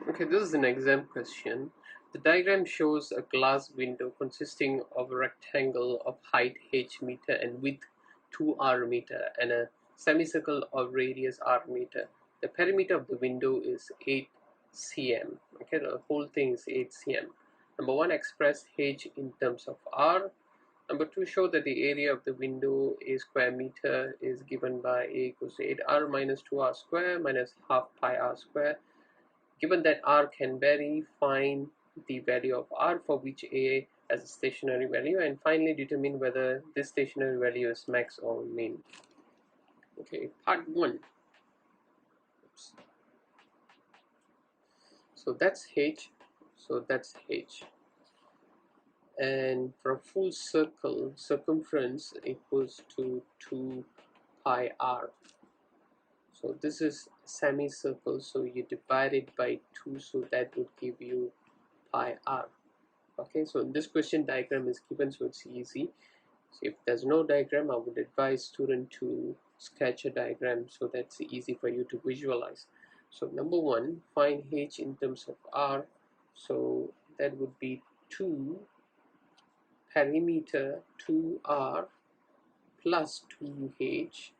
Okay, this is an exam question. The diagram shows a glass window consisting of a rectangle of height h meter and width 2r meter and a semicircle of radius r meter. The perimeter of the window is 8 cm. Okay, the whole thing is 8 cm. Number one, express h in terms of r. Number two, show that the area of the window a square meter is given by a equals to 8r minus 2r square minus half pi r square. Given that r can vary, find the value of r for which a has a stationary value, and finally determine whether this stationary value is max or min. Okay, part 1. Oops. So that's h. So that's h. And for a full circle, circumference equals to 2 pi r. So this is semicircle, so you divide it by 2, so that would give you pi r. Okay, so this question diagram is given, so it's easy. So if there's no diagram, I would advise student to sketch a diagram so that's easy for you to visualize. So number one, find h in terms of r. So that would be 2 perimeter 2r plus 2h,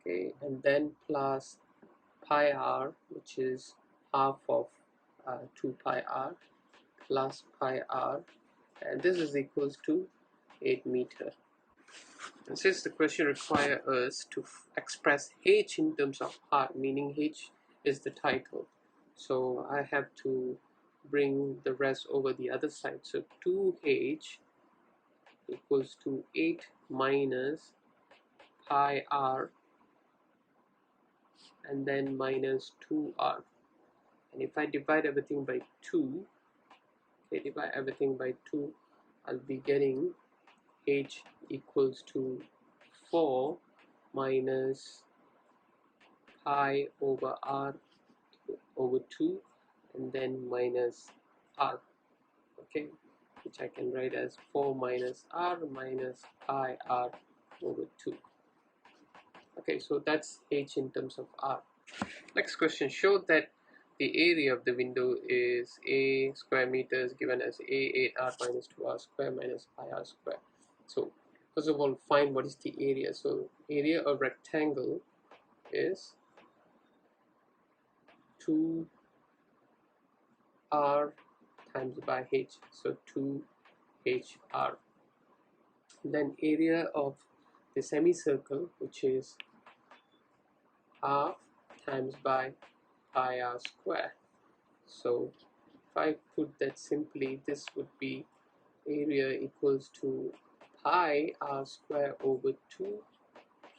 okay, and then plus pi r, which is half of 2 pi r plus pi r, and this is equals to 8 meter. And since the question requires us to express h in terms of r, meaning h is the title, so I have to bring the rest over the other side. So 2h equals to 8 minus pi r and then minus 2r. And if I divide everything by 2, okay, divide everything by 2, I'll be getting h equals to 4 minus pi over r over 2 and then minus r, okay, which I can write as 4 minus r minus pi r over 2. Okay, so that's h in terms of r. Next question, show that the area of the window is a square meters given as a 8r minus 2r square minus pi r square. So first of all, find what is the area. So area of rectangle is 2r times by h, so 2hr. Then area of the semicircle, which is half times by pi r square. So if I put that simply, this would be area equals to pi r square over 2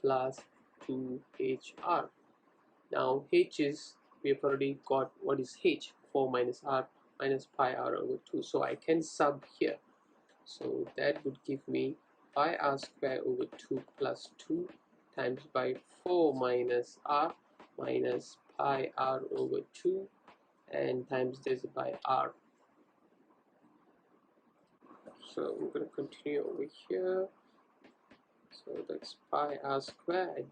plus 2hr. Now h is, we have already got what is h, 4 minus r minus pi r over 2, so I can sub here. So that would give me pi r square over 2 plus 2 times by 4 minus r minus pi r over 2 and times this by r. So I'm going to continue over here. So that's pi r square.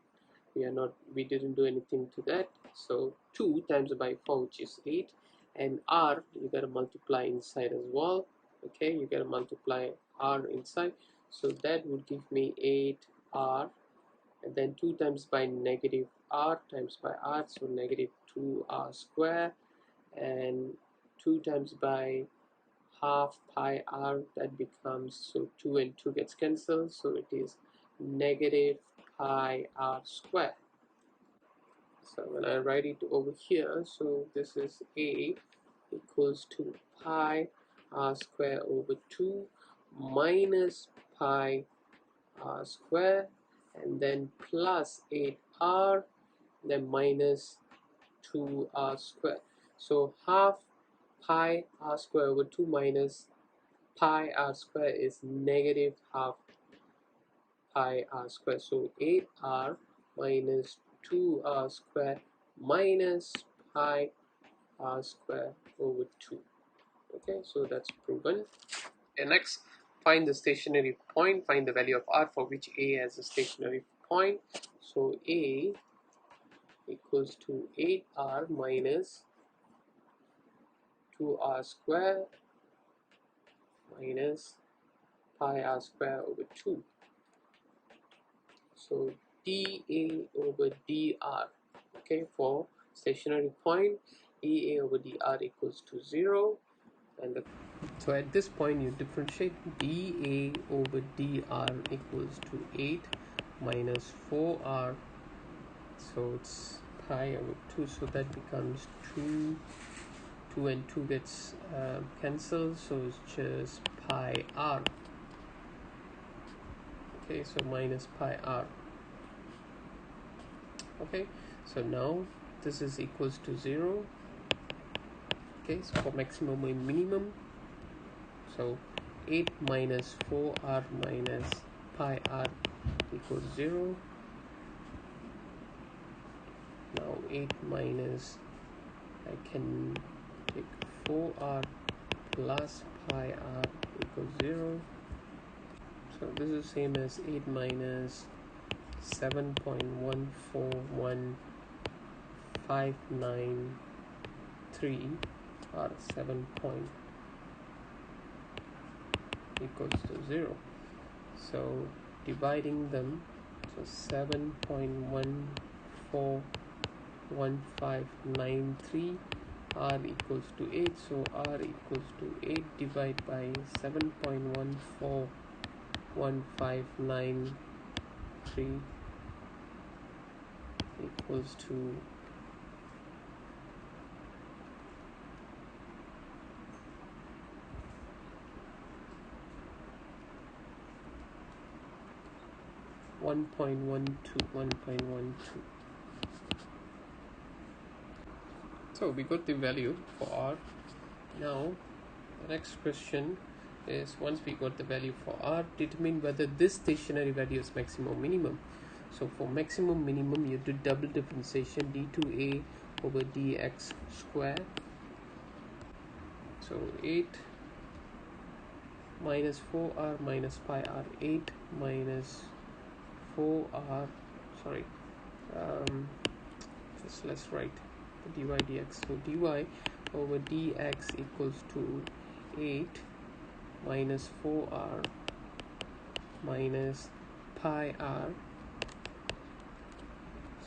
We didn't do anything to that. So 2 times by 4, which is 8, and r you gotta multiply inside as well. Okay, you gotta multiply r inside. So that would give me 8r, and then 2 times by negative r times by r, so negative 2r square, and 2 times by half pi r, that becomes, so 2 and 2 gets cancelled, so it is negative pi r square. So when I write it over here, so this is a equals to pi r square over 2 minus pi r square and then plus 8r, then minus 2r square. So half pi r square over 2 minus pi r square is negative half pi r square. So 8r minus 2r square minus pi r square over 2. Okay, so that's proven. And next, find the stationary point, find the value of r for which a has a stationary point. So a equals to 8r minus 2r square minus pi r square over 2. So dA over dr, okay, for stationary point, dA over dr equals to 0, and so at this point you differentiate. dA over dr equals to 8 minus 4r, so it's pi over 2, so that becomes 2 and 2 gets cancelled, so it's just pi r. Okay, so minus pi r. Okay, so now this is equals to 0. Okay, so for maximum and minimum, so 8 minus 4r minus pi r equals 0. Now 8 minus, I can take 4r plus pi r equals 0. So this is same as 8 minus 7.14159 or 7 point equals to 0. So dividing them, so 7.141593 r equals to 8, so r equals to 8 divided by 7.141593 equals to 1.12. So we got the value for r. Now the next question is, once we got the value for r, determine whether this stationary value is maximum or minimum. So for maximum minimum, you do double differentiation, d2a over dx square. So 8 minus 4r minus pi r, 8 minus 4r, sorry, just let's write the dy dx. So dy over dx equals to 8 minus 4r minus pi r.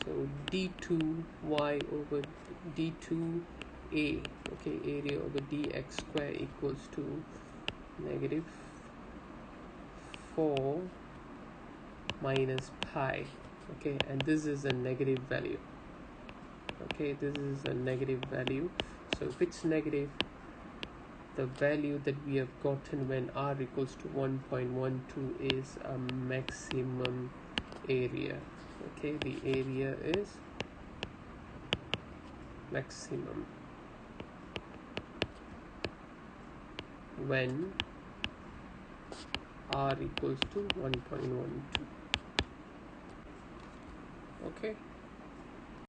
So d2y over d2a, okay, area over dx square equals to negative 4 minus pi, okay, and this is a negative value. Okay, this is a negative value. So if it's negative, the value that we have gotten when r equals to 1.12 is a maximum area. Okay, the area is maximum when r equals to 1.12. Okay.